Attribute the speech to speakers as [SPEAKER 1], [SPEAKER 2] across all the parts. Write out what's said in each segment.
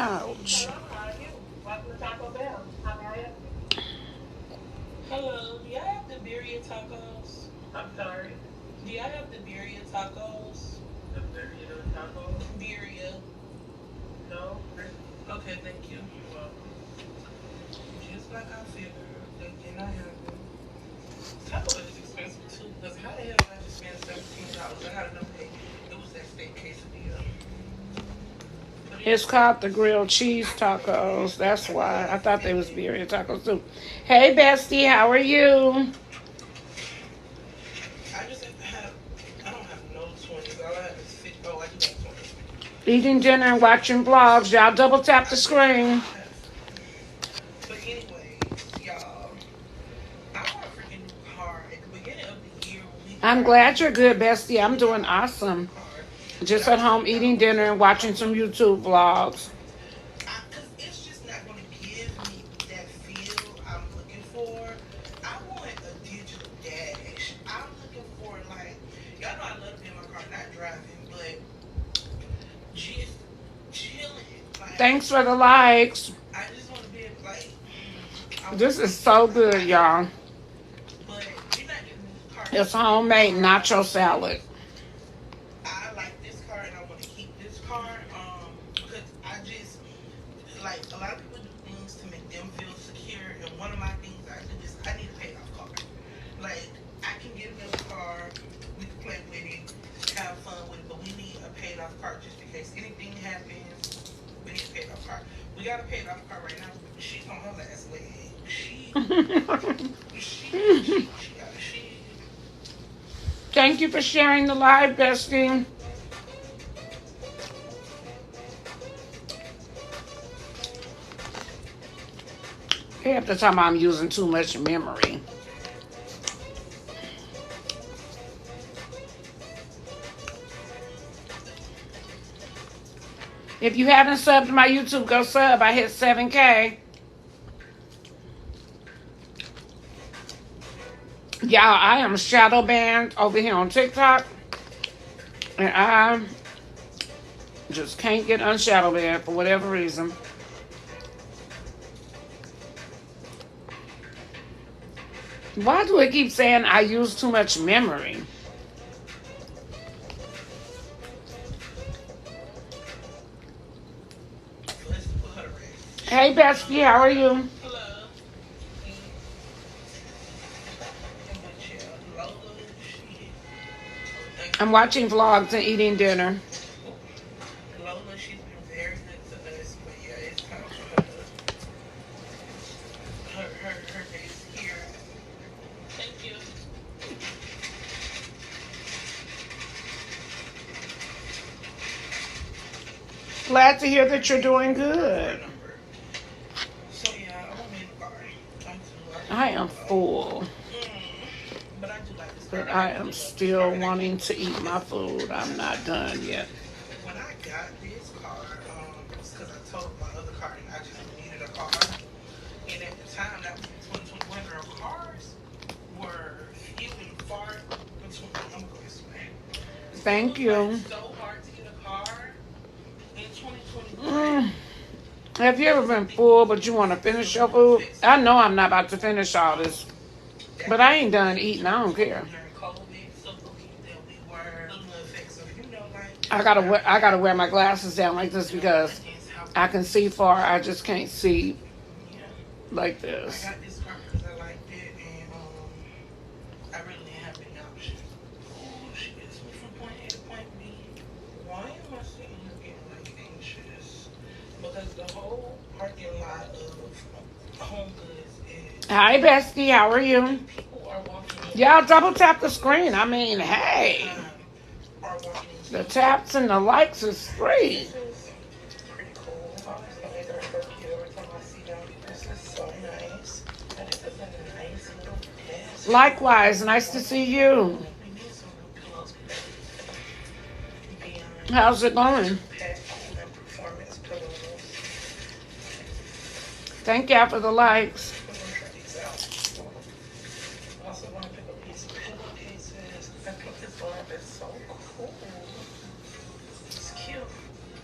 [SPEAKER 1] Ouch.
[SPEAKER 2] Hello, how are you? Welcome to Taco Bell. How may I help you?
[SPEAKER 3] Hello, do y'all have the birria tacos?
[SPEAKER 2] I'm sorry.
[SPEAKER 3] Do y'all have the birria tacos?
[SPEAKER 2] The burrito taco?
[SPEAKER 3] Birria.
[SPEAKER 2] No.
[SPEAKER 3] Okay, thank you.
[SPEAKER 2] You're welcome.
[SPEAKER 3] Just like I figured, they did not have them. Taco is expensive too, because how the hell did I just spend $17? I got enough pay. It was that steak quesadilla. But
[SPEAKER 1] It's
[SPEAKER 3] anyway,
[SPEAKER 1] called the grilled cheese tacos. That's why. I thought they was birria tacos too. Hey, Bestie, how are you?
[SPEAKER 3] I just have, I don't have no 20s. All I have is 50. Oh, I do have 20s.
[SPEAKER 1] Eating dinner and watching vlogs. Y'all double tap the
[SPEAKER 3] I do
[SPEAKER 1] screen.
[SPEAKER 3] have 50. But anyways, y'all, I want a freaking new car. At the beginning of the year, when we
[SPEAKER 1] I'm
[SPEAKER 3] got
[SPEAKER 1] glad
[SPEAKER 3] this
[SPEAKER 1] you're good,
[SPEAKER 3] car,
[SPEAKER 1] Bestie. I'm doing
[SPEAKER 3] I wanted a new
[SPEAKER 1] awesome.
[SPEAKER 3] car. But
[SPEAKER 1] Just
[SPEAKER 3] I
[SPEAKER 1] at
[SPEAKER 3] was
[SPEAKER 1] home
[SPEAKER 3] thinking about
[SPEAKER 1] eating
[SPEAKER 3] going
[SPEAKER 1] dinner
[SPEAKER 3] to
[SPEAKER 1] and
[SPEAKER 3] a
[SPEAKER 1] watching
[SPEAKER 3] car
[SPEAKER 1] some
[SPEAKER 3] dealer.
[SPEAKER 1] YouTube vlogs.
[SPEAKER 3] Because it's just not going to give me that feel I'm looking for. I want a digital dash. I'm looking for, like, y'all know I love to be in my car, not driving, but just chilling. Like,
[SPEAKER 1] Thanks for the likes.
[SPEAKER 3] I just want to be able, like, I want
[SPEAKER 1] This
[SPEAKER 3] to
[SPEAKER 1] is
[SPEAKER 3] get
[SPEAKER 1] so
[SPEAKER 3] like
[SPEAKER 1] good,
[SPEAKER 3] I have,
[SPEAKER 1] y'all.
[SPEAKER 3] but we're not getting this car
[SPEAKER 1] It's
[SPEAKER 3] just to get the
[SPEAKER 1] homemade
[SPEAKER 3] car. I
[SPEAKER 1] nacho
[SPEAKER 3] want to.
[SPEAKER 1] salad.
[SPEAKER 3] I like this car and I want to keep this car. Because I just like a lot of people do things to make them feel secure, and one of my things I do is I need a paid off car. Like I can get another car, we can play with it, have fun with it, but we need a paid off car just in case anything happens. We need a paid off car. We got a paid off car right now. She's on her last leg. She.
[SPEAKER 1] Thank you for sharing the live, Bestie. Half the time I'm using too much memory. If you haven't subbed to my YouTube, go sub. I hit 7K. Y'all, I am shadow banned over here on TikTok. And I just can't get unshadow banned for whatever reason. Why do it keep saying I use too much memory?
[SPEAKER 3] Let's put her to rest.
[SPEAKER 1] Hey,
[SPEAKER 3] She
[SPEAKER 1] Bestie, how are you?
[SPEAKER 3] hello. But yeah, Lola, she. Thank
[SPEAKER 1] I'm
[SPEAKER 3] you for
[SPEAKER 1] watching vlogs and eating dinner.
[SPEAKER 3] Lola. She's been very good to us, but yeah, it's time for her to her days here. Thank you.
[SPEAKER 1] Glad to hear that you're
[SPEAKER 3] Thank you
[SPEAKER 1] doing
[SPEAKER 3] for her
[SPEAKER 1] good.
[SPEAKER 3] number. So yeah, I want me in the car. I do. I
[SPEAKER 1] I
[SPEAKER 3] really
[SPEAKER 1] am
[SPEAKER 3] do.
[SPEAKER 1] full,
[SPEAKER 3] But I do like this car.
[SPEAKER 1] but
[SPEAKER 3] I
[SPEAKER 1] I am
[SPEAKER 3] really love this car,
[SPEAKER 1] still
[SPEAKER 3] and I
[SPEAKER 1] wanting
[SPEAKER 3] can't
[SPEAKER 1] to
[SPEAKER 3] believe
[SPEAKER 1] eat my
[SPEAKER 3] because
[SPEAKER 1] food. I'm not done yet.
[SPEAKER 3] when I got this car, it's because I told my other car and I just needed a car. And at the time, that was in 2021, girl, cars were few and far between. I'm gonna go this way. It
[SPEAKER 1] Thank
[SPEAKER 3] was like
[SPEAKER 1] you.
[SPEAKER 3] so hard to get a car in 2021.
[SPEAKER 1] Mm. Have you ever
[SPEAKER 3] Because I
[SPEAKER 1] been
[SPEAKER 3] think
[SPEAKER 1] full but you want to
[SPEAKER 3] the
[SPEAKER 1] finish your
[SPEAKER 3] more
[SPEAKER 1] food?
[SPEAKER 3] effects
[SPEAKER 1] I
[SPEAKER 3] of
[SPEAKER 1] know I'm not about to finish all
[SPEAKER 3] um,
[SPEAKER 1] this,
[SPEAKER 3] that
[SPEAKER 1] but I ain't
[SPEAKER 3] happened
[SPEAKER 1] done
[SPEAKER 3] in
[SPEAKER 1] eating. I don't
[SPEAKER 3] 2020
[SPEAKER 1] care.
[SPEAKER 3] during COVID, so believe that we were the effects of, like
[SPEAKER 1] I gotta
[SPEAKER 3] how
[SPEAKER 1] wear my glasses down like this because
[SPEAKER 3] against how
[SPEAKER 1] I can see far. I just can't see
[SPEAKER 3] yeah.
[SPEAKER 1] like
[SPEAKER 3] I
[SPEAKER 1] this.
[SPEAKER 3] got this car because I liked it, and I really didn't have any option. Oh, she gets me from point A to point B. Why am I sitting here getting like anxious? Because the whole parking lot of Home Goods is
[SPEAKER 1] Hi, Bestie. How are you?
[SPEAKER 3] people are walking in
[SPEAKER 1] Y'all
[SPEAKER 3] and
[SPEAKER 1] double
[SPEAKER 3] out of
[SPEAKER 1] tap the
[SPEAKER 3] Home
[SPEAKER 1] screen.
[SPEAKER 3] Goods
[SPEAKER 1] I mean,
[SPEAKER 3] all the
[SPEAKER 1] hey,
[SPEAKER 3] time. Are walking into
[SPEAKER 1] the
[SPEAKER 3] the store.
[SPEAKER 1] taps and the likes is free.
[SPEAKER 3] This is pretty cool. I always gonna make her feel cute every time I see them. This is so nice. And this is a nice little desk.
[SPEAKER 1] Likewise, nice to see you.
[SPEAKER 3] We need some new pillows beyond
[SPEAKER 1] How's it going?
[SPEAKER 3] pet and performance pillows.
[SPEAKER 1] Thank y'all for the likes.
[SPEAKER 3] We're gonna try these out. I also want to pick up these pillowcases. I think this lamp is so cool. It's cute.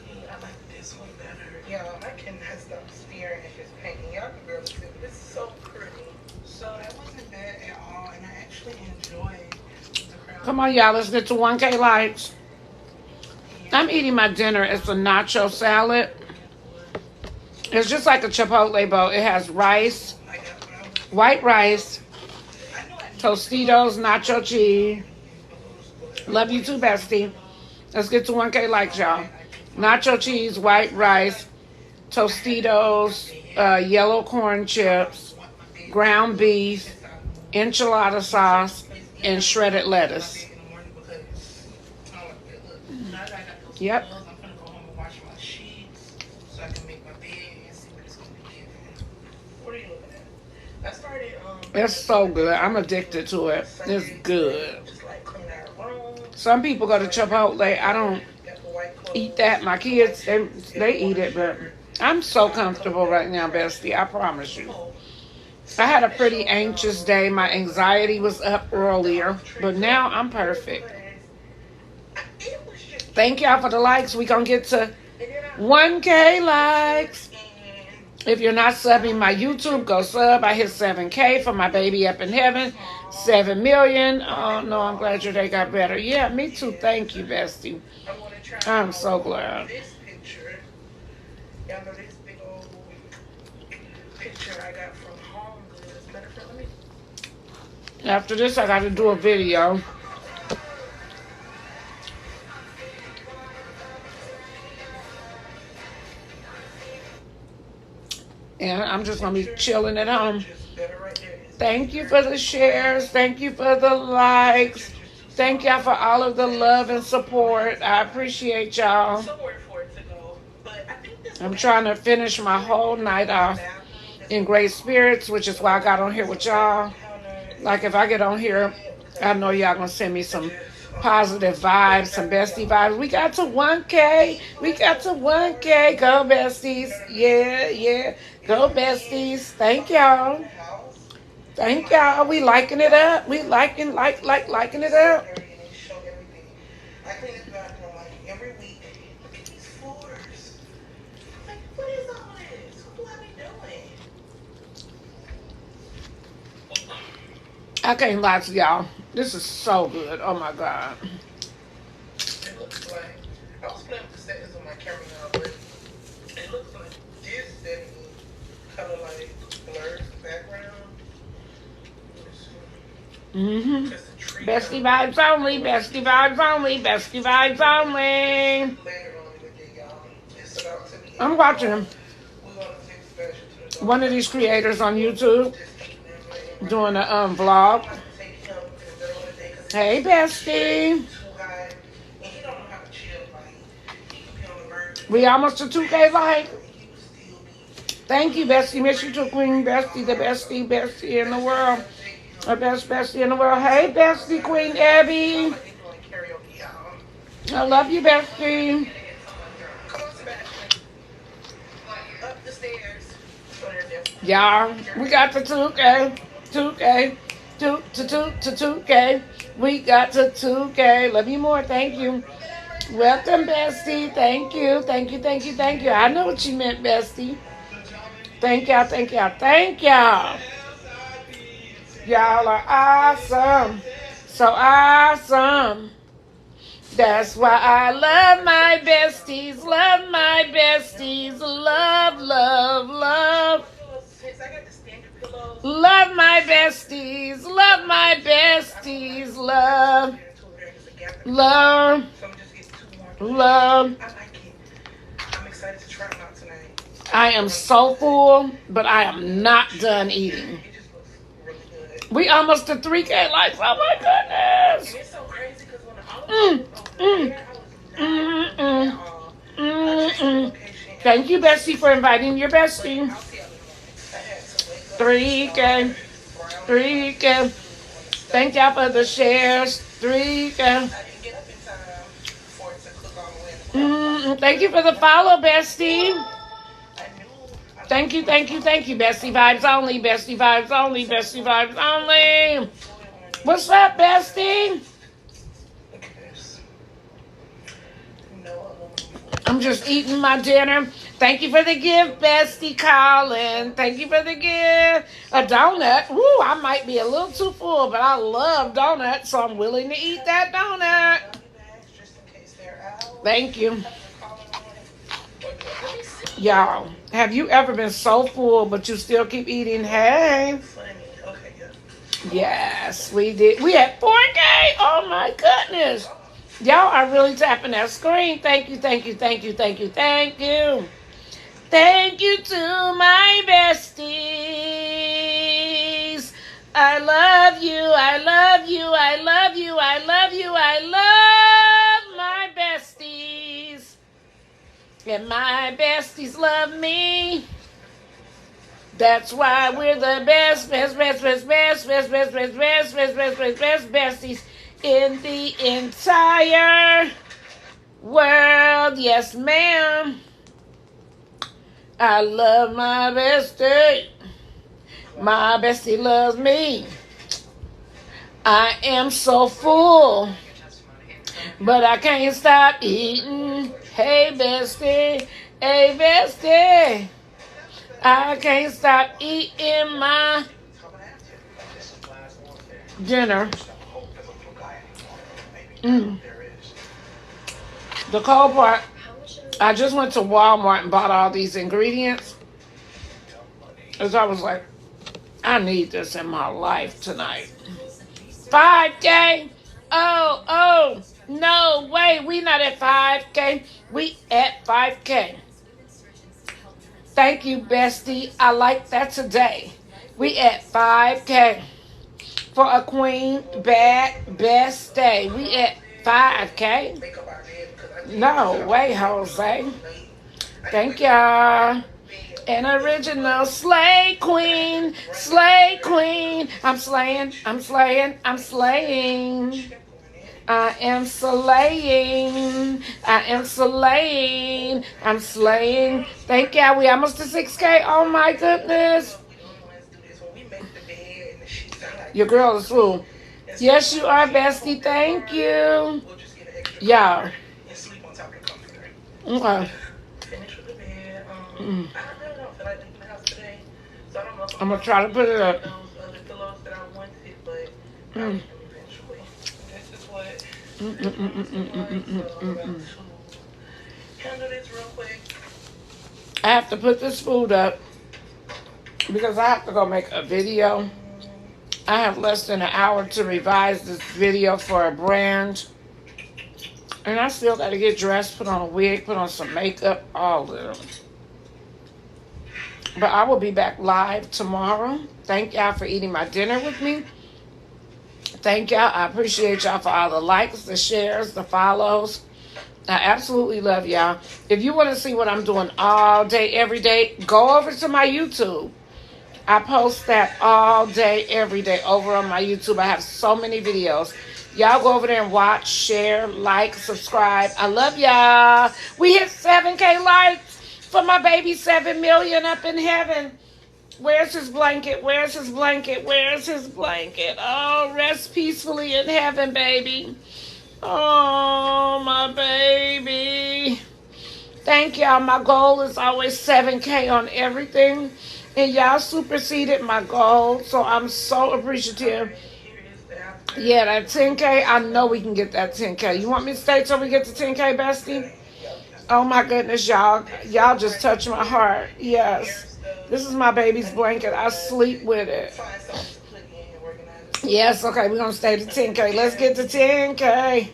[SPEAKER 3] Yeah, I like this better. Y'all, I cannot stop staring at this painting. Y'all can barely see it, but it's so pretty. So that wasn't bad at all, and I actually enjoyed the crowd.
[SPEAKER 1] Come on, y'all. Let's get to 1K likes. I'm eating my dinner. It's a nacho salad. It's just like a Chipotle bowl. It has rice, white rice, Tostitos, nacho cheese. Love you too, bestie. Let's get to 1K likes, y'all. Nacho cheese, white rice, Tostitos, yellow corn chips, ground beef, enchilada sauce, and shredded lettuce. Yep.
[SPEAKER 3] I'm gonna go home and wash my sheets so I can make my bed and see what it's gonna be given. What are you looking at? I started
[SPEAKER 1] It's so good. I'm addicted to it. It's good.
[SPEAKER 3] just like cleaning our room.
[SPEAKER 1] Some people go to Chipotle. I don't eat that. My kids, they eat it, but I'm so comfortable right now, bestie. I promise you. I had a pretty anxious day. My anxiety was up earlier, but now I'm perfect. Thank y'all for the likes. We gonna get to 1K likes. If you're not subbing my YouTube, go sub. I hit 7K for my baby up in heaven. 7 million. Oh no, I'm glad your day got better. Yeah, me too. Thank you, bestie. I'm so glad.
[SPEAKER 3] This picture, y'all know this big old picture I got from Home Goods. Matter of fact, let me.
[SPEAKER 1] After this, I got to do a video. And I'm just going to be chilling at home. Thank you for the shares. Thank you for the likes. Thank y'all for all of the love and support. I appreciate y'all. I'm trying to finish my whole night off in great spirits, which is why I got on here with y'all. Like if I get on here, I know y'all going to send me some positive vibes, some bestie vibes. We got to 1K. We got to 1K. Go besties. Yeah, yeah. Go besties. Thank y'all. Thank y'all. We liking it up. We liking it up.
[SPEAKER 3] I clean this bathroom like every week. Look at these floors. Like, what is all this? What do I be doing?
[SPEAKER 1] I can't lie to y'all. This is so good. Oh my God.
[SPEAKER 3] It looks like I was playing with the settings on my camera now, but it looks like this setting kind of like blurs the background.
[SPEAKER 1] Mm-hmm. Bestie vibes only. Bestie vibes only. Bestie vibes only. I'm watching one of these creators on YouTube doing a vlog. Hey, bestie. We almost to 2K like. Thank you, bestie. Miss you too, Queen Bestie, the bestie in the world. The best bestie in the world. Hey, bestie, Queen Abby. I love you, bestie. Y'all, we got to 2K. 2K. 2K. We got to 2K. Love you more. Thank you. Welcome, bestie. Thank you. Thank you. Thank you. Thank you. I know what you meant, bestie. Thank y'all. Thank y'all. Thank y'all. Y'all are awesome. So awesome. That's why I love my besties. Love my besties. Love, love, love. Love my besties. Love my besties. Love. Love. Love.
[SPEAKER 3] I'm excited to try them out tonight.
[SPEAKER 1] I am so full, but I am not done eating. We almost to 3K likes. Oh my goodness.
[SPEAKER 3] It's so crazy because when
[SPEAKER 1] Thank you, bestie, for inviting your bestie. 3K. 3K. Thank y'all for the shares. 3K. Thank you for the follow, bestie. Thank you, thank you, thank you. Bestie vibes only, bestie vibes only, bestie vibes only. What's up, bestie? I'm I'm just eating my dinner. Thank you for the gift, Bestie Colin. Thank you for the gift. A donut. Ooh, I might be a little too full, but I love donuts, so I'm willing to eat that donut. Thank you. Y'all, have you ever been so full, but you still keep eating? Hey. Yes, we did. We had 4K. Oh, my goodness. Y'all are really tapping that screen. Thank you, thank you, thank you, thank you, thank you. Thank you to my besties. I love you, I love you, I love you, I love you, I love my besties. And my besties love me. That's why we're the best besties in the entire world. Yes, ma'am. I love my bestie. My bestie loves me. I am so full, but I can't stop eating. Hey, bestie. Hey, bestie. I can't stop eating my dinner. The cold part, I just went to Walmart and bought all these ingredients. Because I was like, I need this in my life tonight. 5K? Oh, no way. We not at 5K. We at 5K. Thank you, bestie. I like that today. We at 5K. For a queen, best day. We at 5K. No way, Jose. Thank y'all. An original slay queen. Slay queen. I'm slaying. I'm slaying. I'm slaying. I am slaying. I am slaying. I'm slaying. Thank y'all. We almost to 6K. Oh my goodness. Your girl is full. Yes, you are, bestie. Thank you. Y'all. Okay. I'm going to try to put it up. I have to put this food up because I have to go make a video. I have less than an hour to revise this video for a brand. And I still got to get dressed, put on a wig, put on some makeup, all of them. But I will be back live tomorrow. Thank y'all for eating my dinner with me. Thank y'all. I appreciate y'all for all the likes, the shares, the follows. I absolutely love y'all. If you want to see what I'm doing all day, every day, go over to my YouTube. I post that all day, every day over on my YouTube. I have so many videos. Y'all go over there and watch, share, like, subscribe. I love y'all. We hit 7K likes for my baby 7 million up in heaven. Where's his blanket? Where's his blanket? Where's his blanket? Oh, rest peacefully in heaven, baby. Oh, my baby. Thank y'all. My goal is always 7K on everything. And y'all superseded my goal. So I'm so appreciative. Yeah, that 10K, I know we can get that 10K. You want me to stay till we get to 10K, bestie? Oh, my goodness, y'all. Y'all just touched my heart. Yes. This is my baby's blanket. I sleep with it. Yes, okay, we're going to stay to 10K. Let's get to 10K.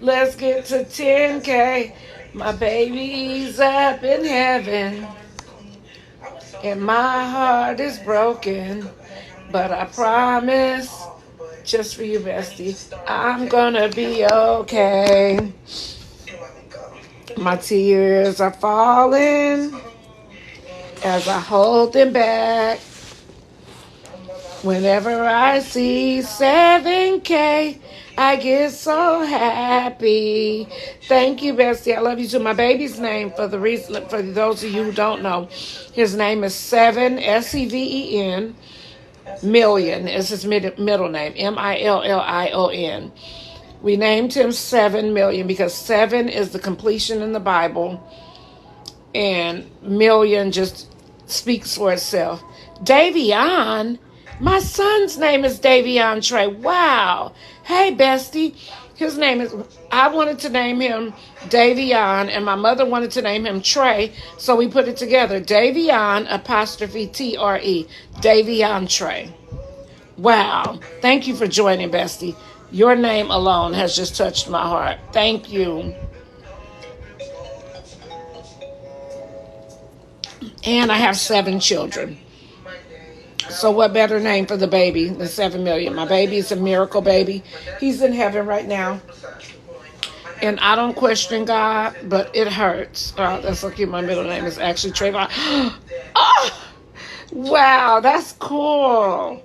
[SPEAKER 1] Let's get to 10K. My baby's up in heaven. And my heart is broken. But I promise, just for you, bestie, I'm going to be okay. My tears are falling as I hold them back. Whenever I see 7K, I get so happy. Thank you, bestie. I love you too. My baby's name, for those of you who don't know, his name is Seven, Seven, Million is his middle name, Million. We named him 7 million because 7 is the completion in the Bible. and million just speaks for itself. Davion, my son's name is Davion Trey. Wow. Hey, bestie. His name is, I wanted to name him Davion, and my mother wanted to name him Trey, so we put it together. Davion apostrophe Tre. Davion Trey. Wow. Thank you for joining, bestie. Your name alone has just touched my heart. Thank you. And I have 7 children. So what better name for the baby than 7 million? My baby is a miracle baby. He's in heaven right now. And I don't question God, but it hurts. Oh, that's so cute. My middle name is actually Trayvon. Oh, wow, that's cool.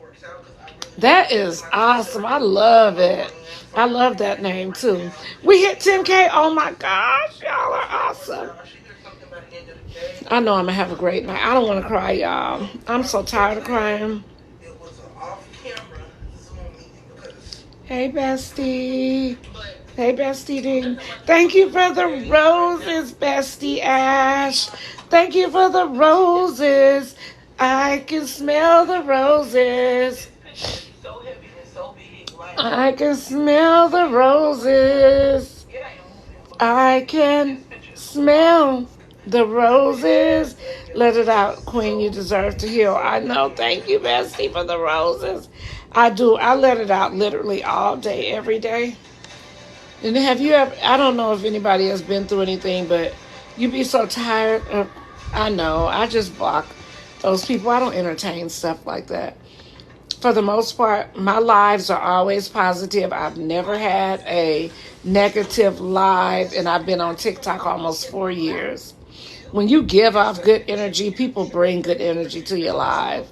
[SPEAKER 1] That is awesome. I love it. I love that name too. We hit 10K. Oh my gosh, y'all are awesome. I know I'm gonna have a great night. I don't want to cry, y'all. I'm so tired of crying. Hey, bestie. Hey, bestie D. Thank you for the roses, bestie Ash. Thank you for the roses. I can smell the roses. I can smell the roses. I can smell the roses. Let it out, Queen. You deserve to heal. I know. Thank you, bestie, for the roses. I do. I let it out literally all day, every day. And have you ever, I don't know if anybody has been through anything, but you be so tired of, I know, I just block those people. I don't entertain stuff like that. For the most part, my lives are always positive. I've never had a negative live, and I've been on TikTok almost 4 years. When you give off good energy, people bring good energy to your life.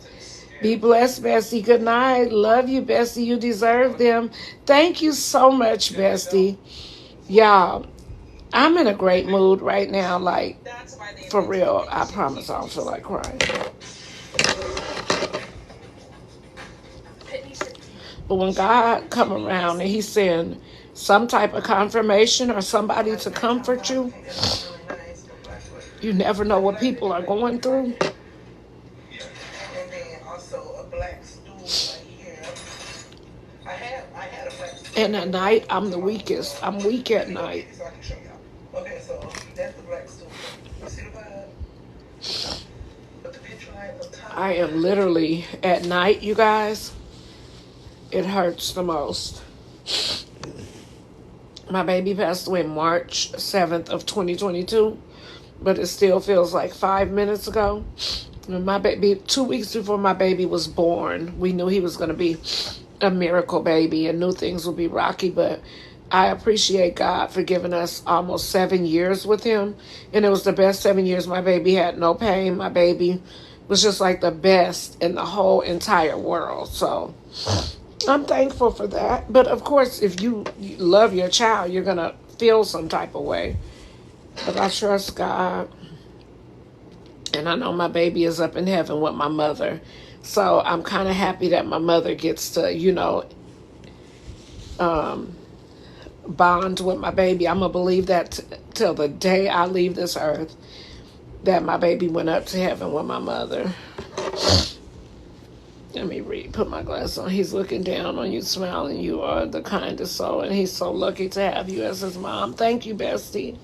[SPEAKER 1] Be blessed, bestie. Good night. Love you, bestie. You deserve them. Thank you so much, bestie. Y'all, I'm in a great mood right now. Like, for real, I promise I don't feel like crying. But when God come around and he send some type of confirmation or somebody to comfort you, you never know what people are going through. And at night, I'm the weakest. I'm weak at night.
[SPEAKER 3] Okay, so that's the black stool. You see the vibe? But the picture on top.
[SPEAKER 1] I am literally, at night, you guys, it hurts the most. My baby passed away March 7th of 2022, but it still feels like 5 minutes ago. And my baby, 2 weeks before my baby was born, we knew he was going to be a miracle baby and knew things would be rocky, but I appreciate God for giving us almost 7 years with him. And it was the best 7 years. My baby had no pain. My baby was just like the best in the whole entire world. So I'm thankful for that. But of course, if you love your child, you're going to feel some type of way. But I trust God. And I know my baby is up in heaven with my mother. So I'm kind of happy that my mother gets to, bond with my baby. I'm going to believe that till the day I leave this earth, that my baby went up to heaven with my mother. Let me put my glass on. He's looking down on you, smiling. You are the kindest soul, and he's so lucky to have you as his mom. Thank you, bestie.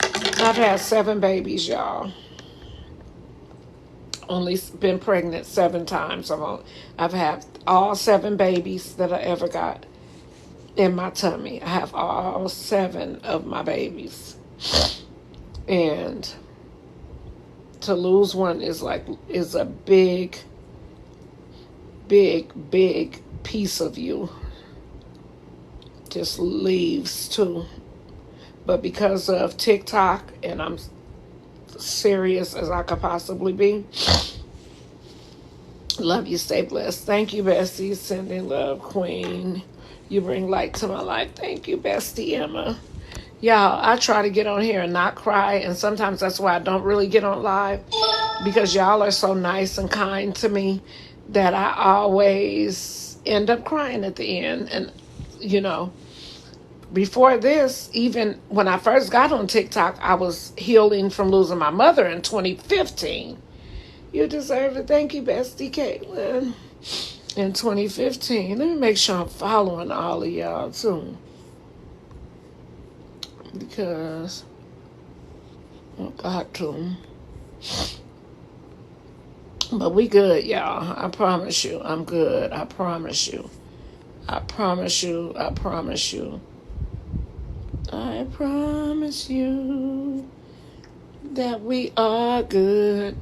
[SPEAKER 1] I've had 7 babies, y'all. Only been pregnant 7 times. I've had all 7 babies that I ever got in my tummy. I have all 7 of my babies. And to lose one is a big, big, big piece of you. Just leaves too. But because of TikTok, and I'm serious as I could possibly be. Love you, stay blessed. Thank you, bestie. Sending love, Queen. You bring light to my life. Thank you, bestie Emma. Y'all, I try to get on here and not cry, and sometimes that's why I don't really get on live, because y'all are so nice and kind to me that I always end up crying at the end. And Before this, even when I first got on TikTok, I was healing from losing my mother in 2015. You deserve it. Thank you, Bestie Caitlin. In 2015. Let me make sure I'm following all of y'all, too. Because I got to. But we good, y'all. I promise you. I'm good. I promise you. I promise you. I promise you. I promise you that we are good.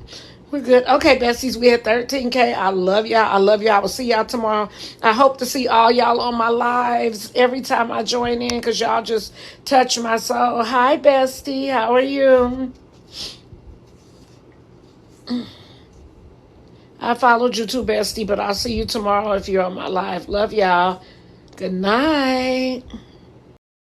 [SPEAKER 1] We're good. Okay, besties, we at 13K. I love y'all. I love y'all. I will see y'all tomorrow. I hope to see all y'all on my lives every time I join in because y'all just touch my soul. Hi, bestie. How are you? I followed you too, bestie, but I'll see you tomorrow if you're on my live. Love y'all. Good night.